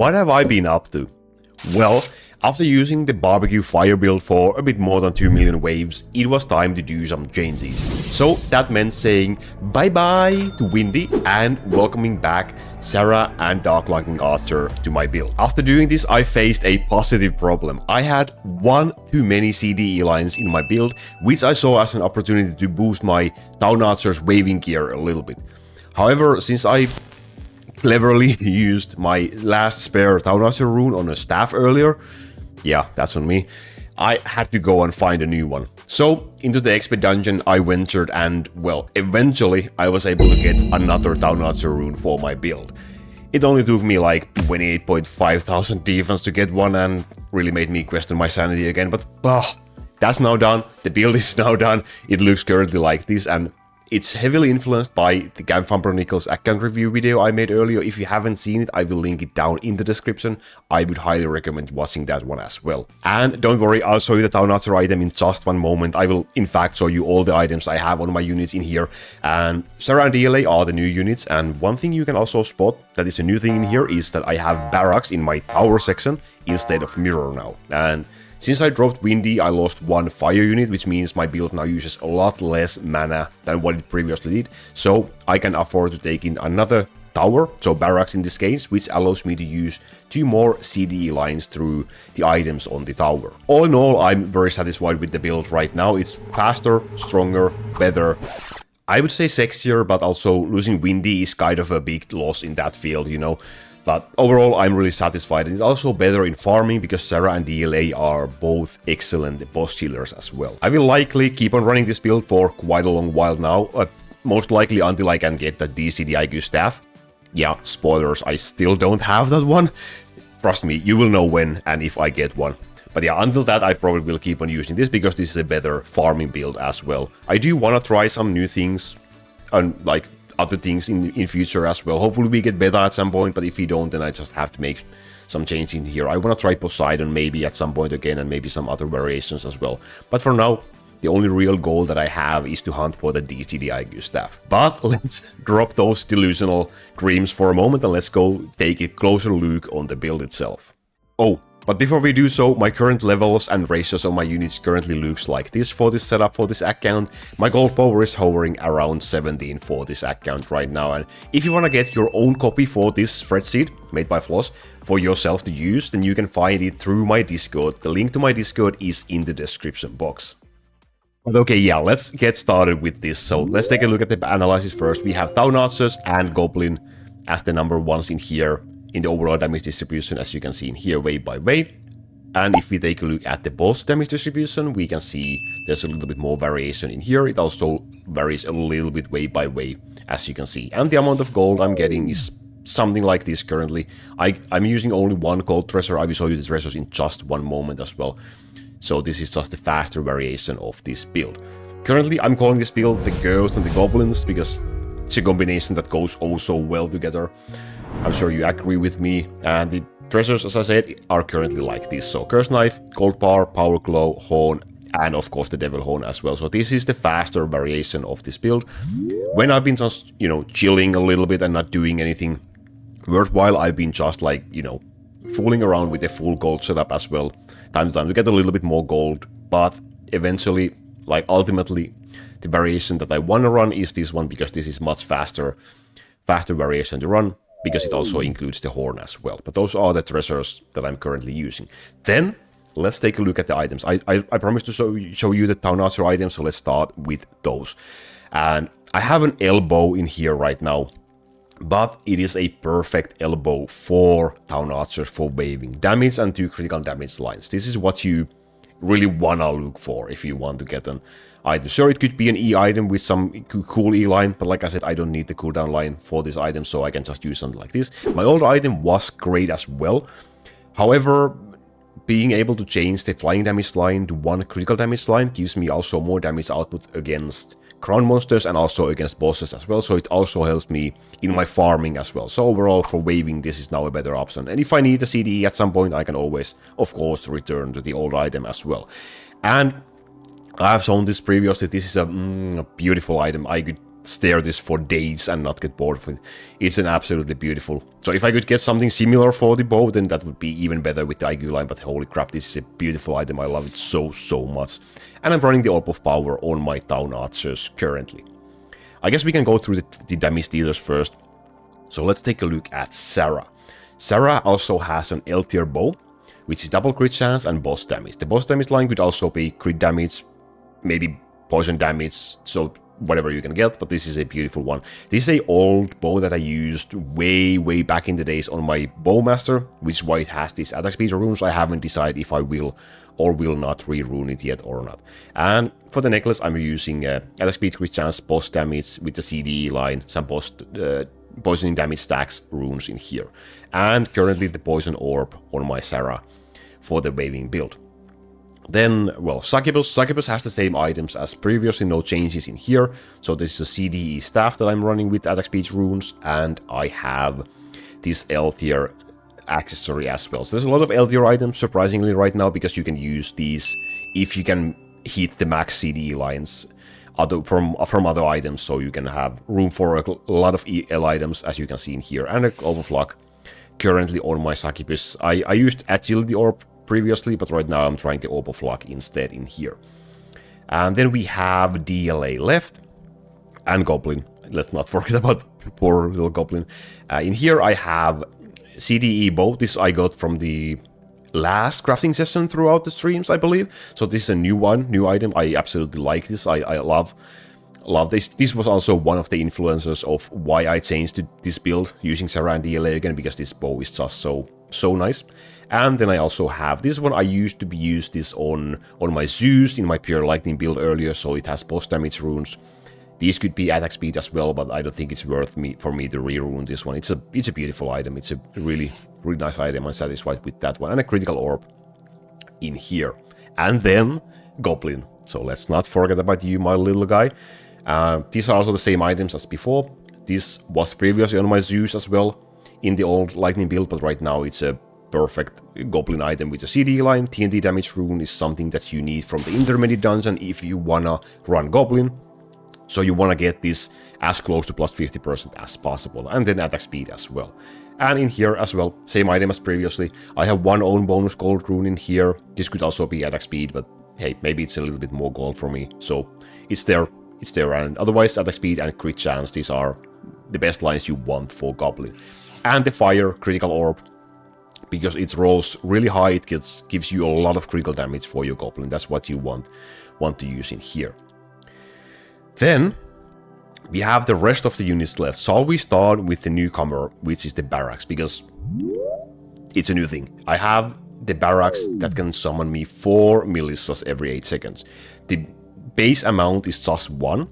what have I been up to? Well, after using the barbecue fire build for a bit more than 2 million waves, it was time to do some changes. So that meant saying bye-bye to Windy and welcoming back Sarah and Dark Lightning Archer to my build. After doing this, I faced a positive problem. I had one too many CDE lines in my build, which I saw as an opportunity to boost my Town Archer's waving gear a little bit. However, since I cleverly used my last spare Town Archer rune on a staff earlier, yeah, that's on me, I had to go and find a new one. So, into the XP dungeon I ventured and, well, eventually I was able to get another Town Archer rune for my build. It only took me like 28.5 thousand defense to get one and really made me question my sanity again, but that's now done, the build is now done, it looks currently like this, and it's heavily influenced by the Campfire Nichols account review video I made earlier. If you haven't seen it, I will link it down in the description. I would highly recommend watching that one as well. And don't worry, I'll show you the Town Archer item in just one moment. I will in fact show you all the items I have on my units in here. And Sarah and DLA are the new units. And one thing you can also spot that is a new thing in here is that I have barracks in my tower section instead of mirror now. And since I dropped Windy, I lost one fire unit, which means my build now uses a lot less mana than what it previously did. So I can afford to take in another tower, so barracks in this case, which allows me to use 2 more CDE lines through the items on the tower. All in all, I'm very satisfied with the build right now. It's faster, stronger, better. I would say sexier, but also losing Windy is kind of a big loss in that field, you know. But overall, I'm really satisfied. It's also better in farming because Sarah and DLA are both excellent boss killers as well. I will likely keep on running this build for quite a long while now, most likely until I can get the DCDIQ staff. Yeah, spoilers, I still don't have that one. Trust me, you will know when and if I get one. But yeah, until that, I probably will keep on using this because this is a better farming build as well. I do want to try some new things and like other things in future as well. Hopefully we get better at some point, but if we don't, then I just have to make some change in here. I want to try Poseidon maybe at some point again and maybe some other variations as well. But for now, the only real goal that I have is to hunt for the DCDIQ staff. But let's drop those delusional dreams for a moment and let's go take a closer look on the build itself. Oh, but before we do so, my current levels and ratios on my units currently looks like this for this setup for this account. My gold power is hovering around 17 for this account right now, and if you want to get your own copy for this spreadsheet made by Floss for yourself to use, then you can find it through my Discord. The link to my Discord is in the description box. But okay, yeah, let's get started with this. So let's take a look at the analysis first. We have Town Archers and Goblin as the number ones in here, in the overall damage distribution, as you can see in here, wave by wave. And if we take a look at the boss damage distribution, we can see there's a little bit more variation in here. It also varies a little bit wave by wave, as you can see. And the amount of gold I'm getting is something like this currently. I'm using only one gold treasure. I will show you the treasures in just one moment as well. So this is just a faster variation of this build. Currently, I'm calling this build the Girls and the Goblins because it's a combination that goes oh so well together. I'm sure you agree with me, and the treasures, as I said, are currently like this. So Curse Knife, Gold Bar, Power Glow, Horn, and of course the Devil Horn as well. So this is the faster variation of this build. When I've been just, you know, chilling a little bit and not doing anything worthwhile, I've been just like, you know, fooling around with a full gold setup as well, time to time, to get a little bit more gold. But eventually, like ultimately, the variation that I want to run is this one because this is much faster variation to run, because it also includes the horn as well. But those are the treasures that I'm currently using. Then, let's take a look at the items. I promised to show you the Town Archer items, so let's start with those. And I have an elbow in here right now, but it is a perfect elbow for Town Archers for waving damage and 2 critical damage lines. This is what you really wanna look for if you want to get an item. Sure, it could be an E item with some cool E line, but like I said, I don't need the cooldown line for this item, so I can just use something like this. My old item was great as well. However, being able to change the flying damage line to 1 critical damage line gives me also more damage output against crown monsters and also against bosses as well, so it also helps me in my farming as well. So overall, for waving, this is now a better option. And if I need a CDE at some point, I can always, of course, return to the old item as well. And I have shown this previously. This is a beautiful item. I could stare this for days and not get bored of it. It's an absolutely beautiful. So if I could get something similar for the bow, then that would be even better with the IQ line, but holy crap, this is a beautiful item. I love it so much. And I'm running the Orb of Power on my Town Archers currently. I guess we can go through the damage dealers first. So let's take a look at Sarah. Sarah also has an L tier bow, which is double crit chance and boss damage. The boss damage line could also be crit damage, maybe poison damage, so whatever you can get, but this is a beautiful one. This is a old bow that I used way back in the days on my Bowmaster, which is why it has these attack speed runes. I haven't decided if I will or will not re-rune it yet or not. And for the necklace, I'm using attack speed, crit chance, boss damage with the CDE line, some poisoning damage stacks runes in here. And currently the poison orb on my Sarah for the waving build. Then, well, Succubus. Succubus has the same items as previously, no changes in here. So this is a CDE staff that I'm running with attack speed runes, and I have this L tier accessory as well. So there's a lot of L tier items, surprisingly, right now, because you can use these if you can hit the max CDE lines from other items, so you can have room for a lot of L items, as you can see in here, and an overflock currently on my Succubus. I used Agility Orb previously, but right now I'm trying the Orb of Luck instead in here. And then we have DLA left, and Goblin. Let's not forget about poor little Goblin. In here I have CDE bow. This I got from the last crafting session throughout the streams, I believe. So this is a new one, new item. I absolutely like this. I love this. This was also one of the influencers of why I changed to this build using Sarah and DLA again, because this bow is just so nice. And then I also have this one. I used to use this on my Zeus in my pure lightning build earlier, so it has boss damage runes. These could be attack speed as well, but I don't think it's worth for me to re-rune this one. It's a beautiful item. It's a really nice item. I'm satisfied with that one. And a critical orb in here. And then Goblin. So let's not forget about you, my little guy. These are also the same items as before. This was previously on my Zeus as well in the old lightning build, but right now it's a perfect Goblin item with a CD line. TNT damage rune is something that you need from the intermediate dungeon if you wanna run Goblin. So you wanna get this as close to plus 50% as possible, and then attack speed as well. And in here as well, same item as previously. I have one own bonus gold rune in here. This could also be attack speed, but hey, maybe it's a little bit more gold for me. So it's there, and otherwise attack speed and crit chance, these are the best lines you want for Goblin. And the fire critical orb, because it rolls really high, it gives you a lot of critical damage for your Goblin. That's what you want to use in here. Then we have the rest of the units left. So we start with the newcomer, which is the barracks, because it's a new thing. I have the barracks that can summon me 4 militias every 8 seconds. The base amount is just 1.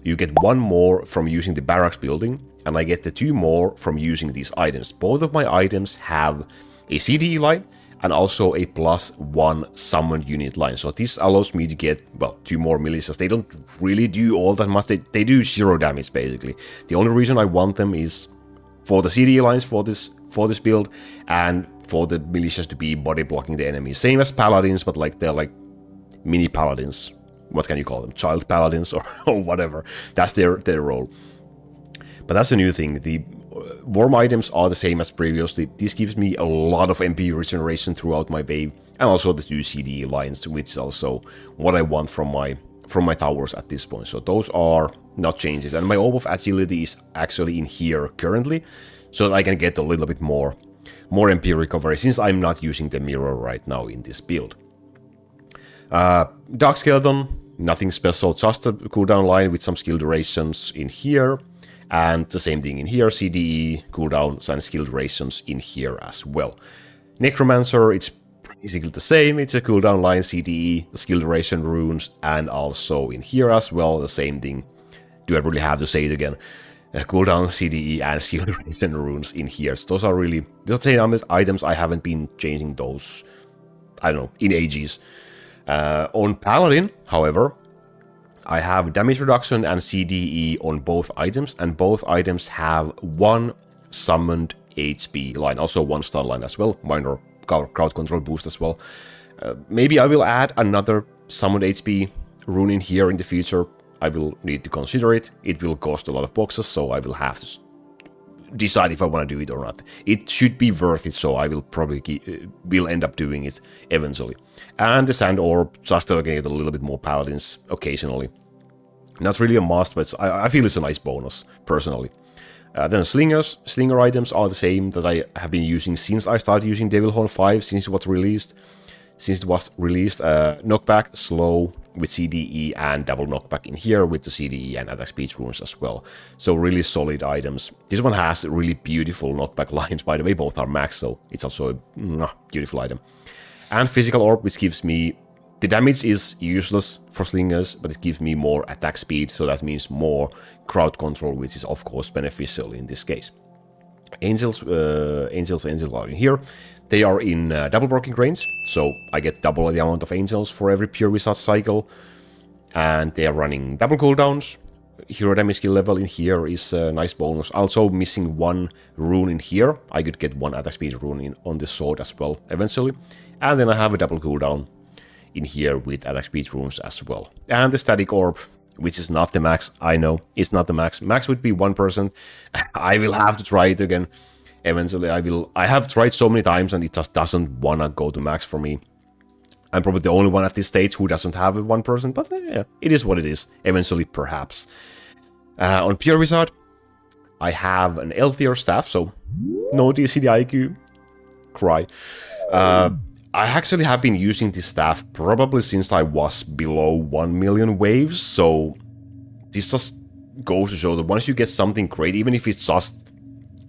You get 1 more from using the barracks building, and I get the 2 more from using these items. Both of my items have a CDE line and also a +1 summoned unit line. So this allows me to get, well, 2 more militias. They don't really do all that much. They do 0 damage basically. The only reason I want them is for the CDE lines for this build, and for the militias to be body blocking the enemies. Same as paladins, but like they're like mini paladins. What can you call them? Child paladins or whatever. That's their role. But that's a new thing. The warm items are the same as previously. This gives me a lot of MP regeneration throughout my wave, and also the 2 CDE lines, which is also what I want from my towers at this point. So those are not changes. And my Orb of Agility is actually in here currently, so that I can get a little bit more MP recovery, since I'm not using the mirror right now in this build. Dark Skeleton, nothing special, just a cooldown line with some skill durations in here. And the same thing in here, CDE, cooldowns and skill durations in here as well. Necromancer, it's basically the same. It's a cooldown line, CDE, the skill duration runes, and also in here as well, the same thing. Do I really have to say it again? Cooldown, CDE, and skill duration runes in here. So those are really the same items. I haven't been changing those, I don't know, in ages. On Paladin, however, I have damage reduction and CDE on both items, and both items have 1 summoned HP line, also 1 stun line as well, minor crowd control boost as well. Maybe I will add another summoned HP rune in here in the future. I will need to consider it. It will cost a lot of boxes, so I will have to decide if I want to do it or not. It should be worth it, so I will probably will end up doing it eventually. And the Sand Orb, just to get a little bit more paladins occasionally. Not really a must, but I feel it's a nice bonus, personally. Then slingers. Slinger items are the same that I have been using since I started using Devilhorn 5, since it was released. Knockback, slow with CDE, and double knockback in here with the CDE and attack speed runes as well. So really solid items. This one has really beautiful knockback lines, by the way, both are max, so it's also a beautiful item. And Physical Orb, which gives me... The damage is useless for slingers, but it gives me more attack speed, so that means more crowd control, which is of course beneficial in this case. Angels are in here. They are in double broken range, so I get double the amount of angels for every pure wizard cycle. And they are running double cooldowns. Hero damage skill level in here is a nice bonus. Also missing one rune in here. I could get one attack speed rune on the sword as well eventually. And then I have a double cooldown in here with attack speed runes as well. And the Static Orb, which is not the max. I know, it's not the max. Max would be 1%. I will have to try it again. Eventually, I have tried so many times and it just doesn't wanna go to max for me. I'm probably the only one at this stage who doesn't have a 1%, but yeah, it is what it is. Eventually, perhaps. On Pure Wizard, I have an healthier staff, so no DCD IQ. Cry. I actually have been using this staff probably since I was below 1 million waves, so this just goes to show that once you get something great, even if it's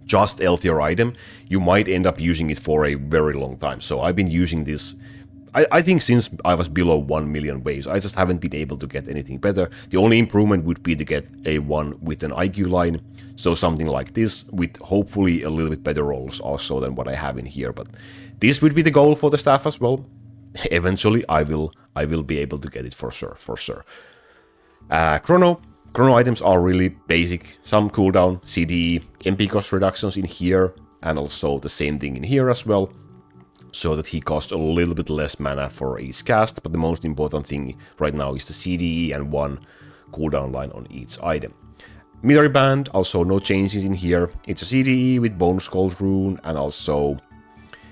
just healthier item, you might end up using it for a very long time. So I've been using this, I think since I was below 1 million waves. I just haven't been able to get anything better. The only improvement would be to get a one with an IQ line, so something like this, with hopefully a little bit better rolls also than what I have in here, but this would be the goal for the staff as well. Eventually, I will be able to get it for sure. Chrono items are really basic. Some cooldown, CDE, MP cost reductions in here, and also the same thing in here as well, so that he costs a little bit less mana for each cast. But the most important thing right now is the CDE and one cooldown line on each item. Military Band, also no changes in here. It's a CDE with bonus gold rune and also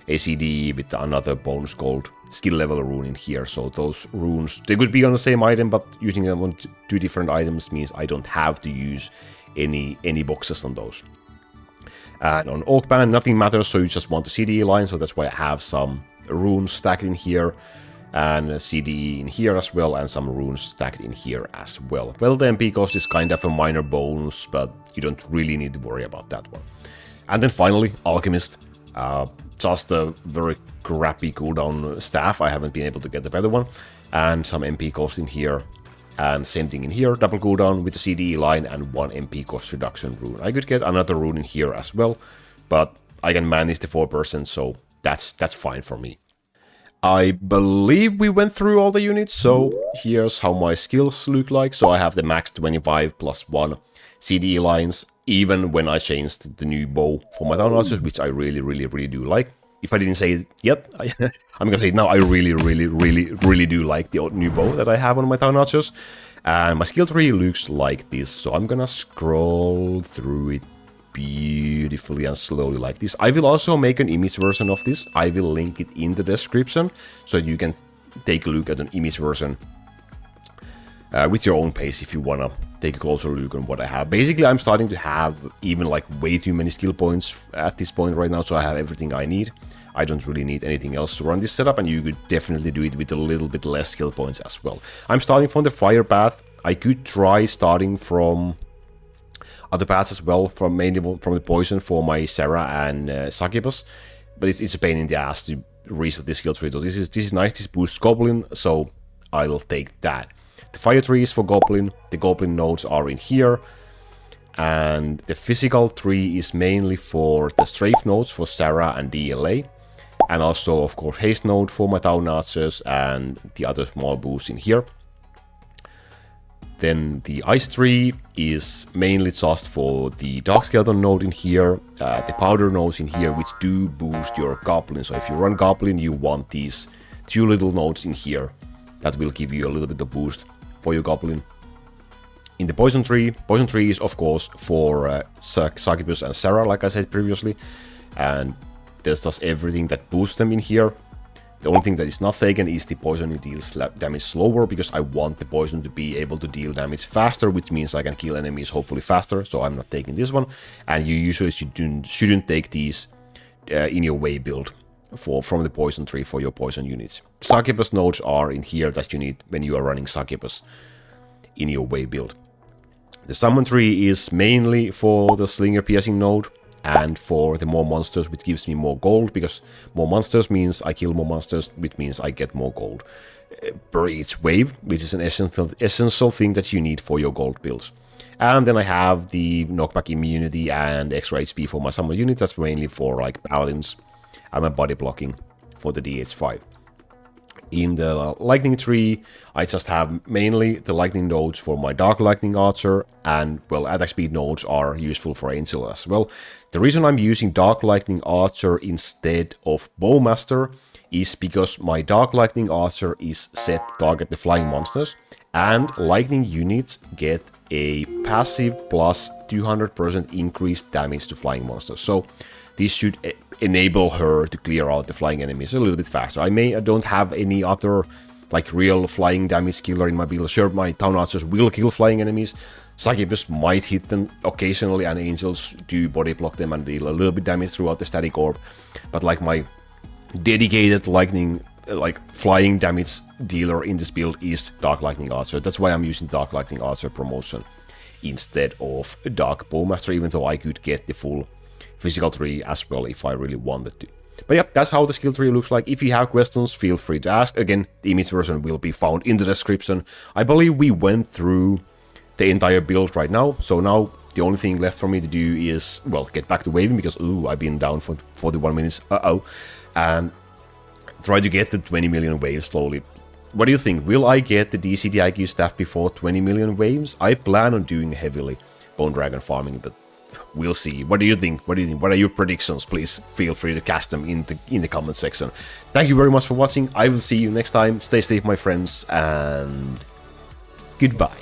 a CDE with another bonus gold skill level rune in here. So those runes, they could be on the same item, but using them on two different items means I don't have to use any boxes on those. And on Orc Band, nothing matters, so you just want the CDE line, so that's why I have some runes stacked in here, and a CDE in here as well, and some runes stacked in here as well. Well, the MP cost is kind of a minor bonus, but you don't really need to worry about that one. And then finally, Alchemist. Just a very crappy cooldown staff. I haven't been able to get the better one. And some MP cost in here. And same thing in here. Double cooldown with the CDE line and one MP cost reduction rune. I could get another rune in here as well, but I can manage the 4%, so that's fine for me. I believe we went through all the units, so here's how my skills look like. So I have the max 25 plus 1 CDE lines, even when I changed the new bow for my Town Archers, which I really do like. If I didn't say it yet, I'm gonna say it now. I really do like the new bow that I have on my Town Archers. And my skill tree looks like this, so I'm gonna scroll through it beautifully and slowly like this. I will also make an image version of this. I will link it in the description, so you can take a look at an image version with your own pace if you wanna take a closer look on what I have. Basically, I'm starting to have even like way too many skill points at this point right now, so I have everything I need. I don't really need anything else to run this setup, and you could definitely do it with a little bit less skill points as well. I'm starting from the fire path. I could try starting from other paths as well, mainly from the poison for my Sarah and Succubus, but it's a pain in the ass to reset the skill tree. So this is nice. This boosts Goblin, so I'll take that. The fire tree is for Goblin. The Goblin nodes are in here. And the physical tree is mainly for the strafe nodes for Sarah and DLA. And also, of course, haste node for my Town Archers and the other small boosts in here. Then the ice tree is mainly just for the Dark Skeleton node in here. The powder nodes in here, which do boost your Goblin. So if you run Goblin, you want these two little nodes in here. That will give you a little bit of boost for your Goblin. in the poison tree is of course for Succubus and Sarah, like I said previously, and this does everything that boosts them in here. The only thing that is not taken is the poison. It deals damage slower, because I want the poison to be able to deal damage faster, which means I can kill enemies hopefully faster, so I'm not taking this one. And you usually shouldn't take these in your way build from the poison tree for your poison units. Succubus nodes are in here that you need when you are running Succubus in your way build. The summon tree is mainly for the slinger piercing node and for the more monsters, which gives me more gold, because more monsters means I kill more monsters, which means I get more gold per each wave, which is an essential thing that you need for your gold builds. And then I have the knockback immunity and extra HP for my summon units. That's mainly for like paladins, and my body blocking for the DH5. In the lightning tree, I just have mainly the lightning nodes for my dark lightning archer, and well, attack speed nodes are useful for angel as well. The reason I'm using dark lightning archer instead of bowmaster is because my dark lightning archer is set to target the flying monsters, and lightning units get a passive plus 200% increased damage to flying monsters. So this should enable her to clear out the flying enemies a little bit faster. I don't have any other like real flying damage killer in my build. Sure, my town archers will kill flying enemies. Succubus might hit them occasionally, and angels do body block them and deal a little bit damage throughout the static orb. But like my dedicated lightning, like flying damage dealer in this build is Dark Lightning Archer. That's why I'm using Dark Lightning Archer promotion instead of Dark Bowmaster, even though I could get the full physical tree as well if I really wanted to. But yeah, that's how the skill tree looks like. If you have questions, feel free to ask. Again, the image version will be found in the description. I believe we went through the entire build right now, so now the only thing left for me to do is, well, get back to waving, because I've been down for 41 minutes, and try to get to 20 million waves slowly. What do you think? Will I get the DCDIQ staff before 20 million waves? I plan on doing heavily Bone Dragon farming, but we'll see. What do you think? What are your predictions? Please feel free to cast them in the comment section. Thank you very much for watching. I will see you next time. Stay safe, my friends, and goodbye.